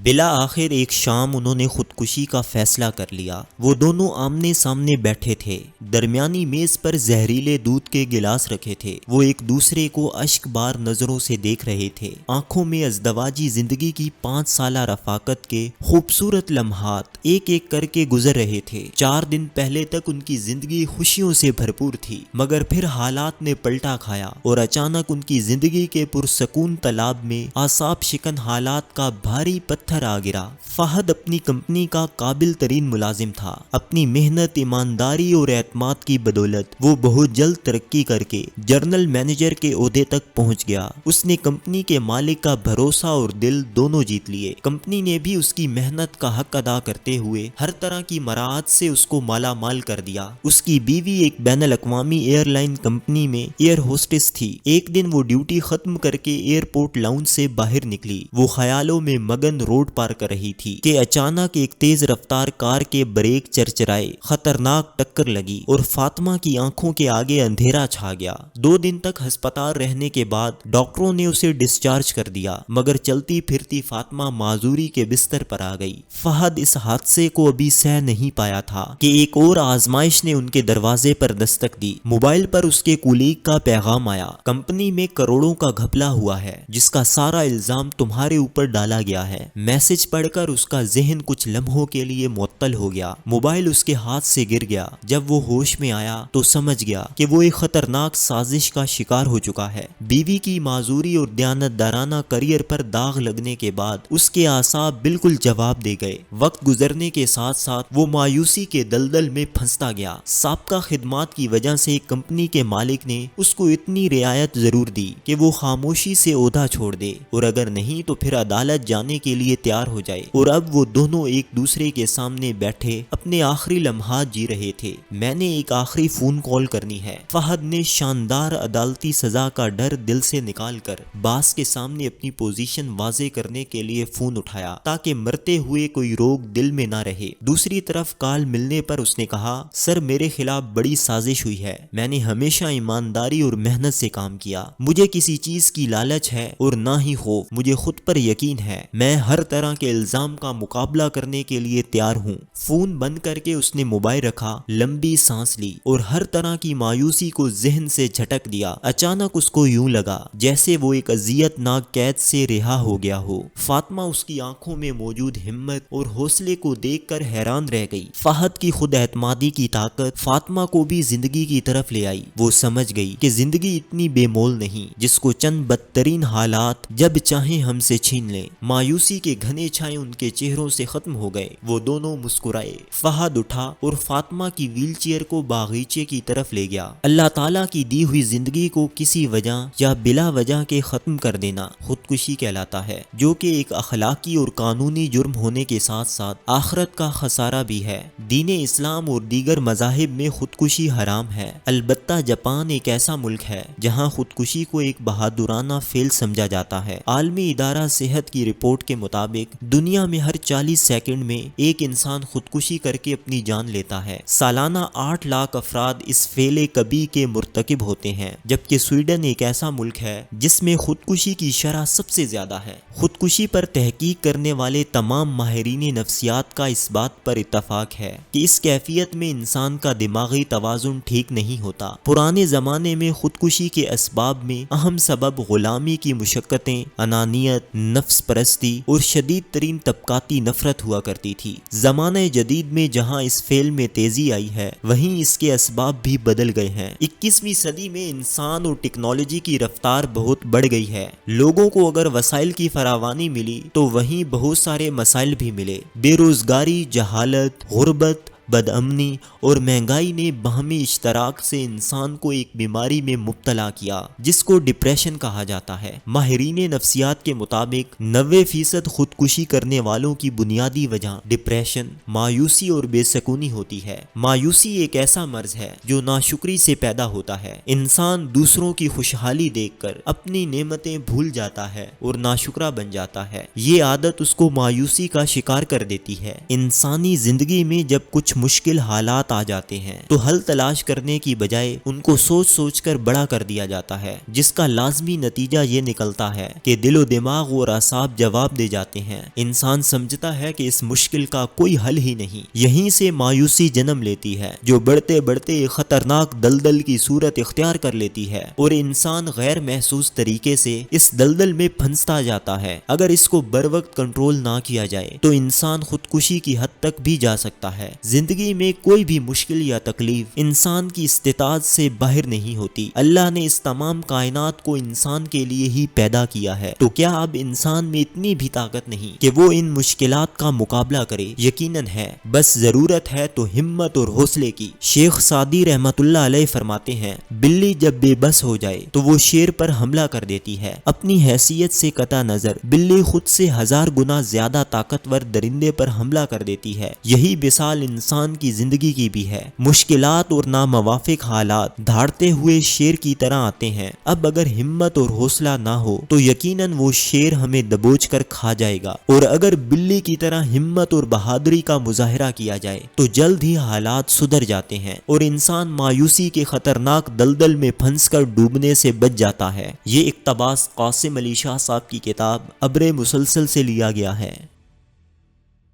بلا آخر ایک شام انہوں نے خودکشی کا فیصلہ کر لیا۔ وہ دونوں آمنے سامنے بیٹھے تھے، درمیانی میز پر زہریلے دودھ کے گلاس رکھے تھے۔ وہ ایک دوسرے کو اشک بار نظروں سے دیکھ رہے تھے، آنکھوں میں ازدواجی زندگی کی 5 سالہ رفاقت کے خوبصورت لمحات ایک ایک کر کے گزر رہے تھے۔ 4 دن پہلے تک ان کی زندگی خوشیوں سے بھرپور تھی، مگر پھر حالات نے پلٹا کھایا اور اچانک ان کی زندگی کے پرسکون تالاب میں اعصاب شکن حالات کا بھاری پتھر آ گرا۔ فہد اپنی کمپنی کا قابل ترین ملازم تھا۔ اپنی محنت، ایمانداری اور اعتماد کی بدولت وہ بہت جلد ترقی کر کے جنرل مینیجر کے عہدے تک پہنچ گیا۔ اس نے کمپنی کے مالک کا بھروسہ اور دل دونوں جیت لیے۔ کمپنی نے بھی اس کی محنت کا حق ادا کرتے ہوئے ہر طرح کی مراعات سے اس کو مالا مال کر دیا۔ اس کی بیوی ایک بین الاقوامی ایئر لائن کمپنی میں ایئر ہوسٹس تھی۔ ایک دن وہ ڈیوٹی ختم کر کے ایئرپورٹ لاؤنج سے باہر نکلی۔ وہ خیالوں میں مگن روڈ پار کر رہی تھی کہ اچانک ایک تیز رفتار کار کے بریک چرچرائے، خطرناک ٹکر لگی اور فاطمہ کی آنکھوں کے آگے اندھیرا چھا گیا۔ 2 دن تک ہسپتال رہنے کے بعد ڈاکٹروں نے اسے ڈسچارج کر دیا، مگر چلتی پھرتی فاطمہ معذوری کے بستر پر آ گئی۔ فہد اس حادثے کو ابھی سہ نہیں پایا تھا کہ ایک اور آزمائش نے ان کے دروازے پر دستک دی۔ موبائل پر اس کے کولیگ کا پیغام آیا، کمپنی میں کروڑوں کا گھپلا ہوا ہے، جس کا سارا الزام تمہارے اوپر ڈالا گیا ہے۔ میسج پڑھ کر اس کا ذہن کچھ لمحوں کے لیے معطل ہو گیا۔ موبائل اس کے ہاتھ سے گر گیا۔ جب وہ ہوش میں آیا تو سمجھ گیا کہ وہ ایک خطرناک سازش کا شکار ہو چکا ہے۔ بیوی کی معذوری اور دیانتدارانہ کریئر پر داغ لگنے کے بعد اس کے اعصاب بالکل جواب دے گئے۔ وقت گزرنے کے ساتھ ساتھ وہ مایوسی کے دلدل میں پھنستا گیا۔ سابقہ خدمات کی وجہ سے کمپنی کے مالک نے اس کو اتنی رعایت ضرور دی کہ وہ خاموشی سے عہدہ چھوڑ دے، اور اگر نہیں تو پھر عدالت جانے کے لیے تیار ہو جائے۔ اور اب وہ دونوں ایک دوسرے کے سامنے بیٹھے اپنے آخری لمحات جی رہے تھے۔ میں نے ایک آخری فون کال کرنی ہے۔ فہد نے شاندار عدالتی سزا کا ڈر دل سے نکال کر باس کے سامنے اپنی پوزیشن واضح کرنے کے لیے فون اٹھایا، تاکہ مرتے ہوئے کوئی روگ دل میں نہ رہے۔ دوسری طرف کال ملنے پر اس نے کہا، سر میرے خلاف بڑی سازش ہوئی ہے۔ میں نے ہمیشہ ایمانداری اور محنت سے کام کیا۔ مجھے کسی چیز کی لالچ ہے اور نہ ہی خوف۔ مجھے خود پر یقین ہے۔ میں ہر طرح کے الزام کا مقابلہ کرنے کے لیے تیار ہوں۔ فون بند کر کے اس نے موبائل رکھا، لمبی سانس لی اور ہر طرح کی مایوسی کو ذہن سے جھٹک دیا۔ اچانک اس کو یوں لگا جیسے وہ ایک اذیت ناک قید سے رہا ہو گیا ہو۔ فاطمہ اس کی آنکھوں میں موجود ہمت اور حوصلے کو دیکھ کر حیران رہ گئی۔ فہد کی خود اعتمادی کی طاقت فاطمہ کو بھی زندگی کی طرف لے آئی۔ وہ سمجھ گئی کہ زندگی اتنی بے مول نہیں جس کو چند بدترین حالات جب چاہیں ہم سے چھین لیں۔ مایوسی کے گھنے چھائے ان کے چہروں سے ختم ہو گئے۔ وہ دونوں مسکرائے۔ فہد اٹھا اور فاطمہ کی ویل چیئر کو باغیچے کی طرف لے گیا۔ اللہ تعالیٰ کی دی ہوئی زندگی کو کسی وجہ یا بلا وجہ کے ختم کر دینا خودکشی کہلاتا ہے، جو کہ ایک اخلاقی اور قانونی جرم ہونے کے ساتھ ساتھ آخرت کا خسارہ بھی ہے۔ دین اسلام اور دیگر مذاہب میں خودکشی حرام ہے، البتہ جاپان ایک ایسا ملک ہے جہاں خودکشی کو ایک بہادرانہ فعل سمجھا جاتا ہے۔ عالمی ادارہ صحت کی رپورٹ کے مطابق دنیا میں ہر 40 سیکنڈ میں ایک انسان خودکشی کر کے اپنی جان لیتا ہے۔ سالانہ 8 لاکھ افراد اس فعل کبیح کے مرتکب ہوتے ہیں، جبکہ سویڈن ایک ایسا ملک ہے جس میں خودکشی کی شرح سب سے زیادہ ہے۔ خودکشی پر تحقیق کرنے والے تمام ماہرین نفسیات کا اس بات پر اتفاق ہے کہ اس کیفیت میں انسان کا دماغی توازن ٹھیک نہیں ہوتا۔ پرانے زمانے میں خودکشی کے اسباب میں اہم سبب غلامی کی مشقتیں، انانیت، نفس پرستی اور شدید ترین طبقاتی نفرت ہوا کرتی تھی۔ زمانہ جدید میں جہاں اس فعل میں تیزی آئی ہے، وہیں اس کے اسباب بھی بدل گئے ہیں۔ 21ویں صدی میں انسان اور ٹیکنالوجی کی رفتار بہت بڑھ گئی ہے۔ لوگوں کو اگر وسائل کی فراوانی ملی تو وہیں بہت سارے مسائل بھی ملے۔ بے روزگاری، جہالت، غربت، بد امنی اور مہنگائی نے باہمی اشتراک سے انسان کو ایک بیماری میں مبتلا کیا جس کو ڈپریشن کہا جاتا ہے۔ ماہرین نفسیات کے مطابق 90% خودکشی کرنے والوں کی بنیادی وجہ ڈپریشن، مایوسی اور بے سکونی ہوتی ہے۔ مایوسی ایک ایسا مرض ہے جو ناشکری سے پیدا ہوتا ہے۔ انسان دوسروں کی خوشحالی دیکھ کر اپنی نعمتیں بھول جاتا ہے اور ناشکرا بن جاتا ہے۔ یہ عادت اس کو مایوسی کا شکار کر دیتی ہے۔ انسانی زندگی میں جب کچھ کچھ مشکل حالات آ جاتے ہیں تو حل تلاش کرنے کی بجائے ان کو سوچ سوچ کر بڑا کر دیا جاتا ہے، جس کا لازمی نتیجہ یہ نکلتا ہے کہ دل و دماغ اور اعصاب جواب دے جاتے ہیں۔ انسان سمجھتا ہے کہ اس مشکل کا کوئی حل ہی نہیں۔ یہیں سے مایوسی جنم لیتی ہے جو بڑھتے بڑھتے ایک خطرناک دلدل کی صورت اختیار کر لیتی ہے، اور انسان غیر محسوس طریقے سے اس دلدل میں پھنستا جاتا ہے۔ اگر اس کو بر وقت کنٹرول نہ کیا جائے تو انسان خودکشی کی حد تک بھی جا سکتا ہے۔ زندگی میں کوئی بھی مشکل یا تکلیف انسان کی استطاعت سے باہر نہیں ہوتی۔ اللہ نے اس تمام کائنات کو انسان کے لیے ہی پیدا کیا ہے، تو کیا اب انسان میں اتنی بھی طاقت نہیں کہ وہ ان مشکلات کا مقابلہ کرے؟ یقیناً ہے، بس ضرورت ہے تو ہمت اور حوصلے کی۔ شیخ سعدی رحمت اللہ علیہ فرماتے ہیں، بلی جب بے بس ہو جائے تو وہ شیر پر حملہ کر دیتی ہے۔ اپنی حیثیت سے قطع نظر بلی خود سے 1000 گنا زیادہ طاقتور درندے پر حملہ کر دیتی ہے۔ یہی مثال انسان کی زندگی کی بھی ہے۔ مشکلات اور ناموافق حالات دھاڑتے ہوئے شیر کی طرح آتے ہیں۔ اب اگر ہمت اور حوصلہ نہ ہو تو یقیناً وہ شیر ہمیں دبوچ کر کھا جائے گا، اور اگر بلی کی طرح ہمت اور بہادری کا مظاہرہ کیا جائے تو جلد ہی حالات سدھر جاتے ہیں اور انسان مایوسی کے خطرناک دلدل میں پھنس کر ڈوبنے سے بچ جاتا ہے۔ یہ اقتباس قاسم علی شاہ صاحب کی کتاب ابر مسلسل سے لیا گیا ہے۔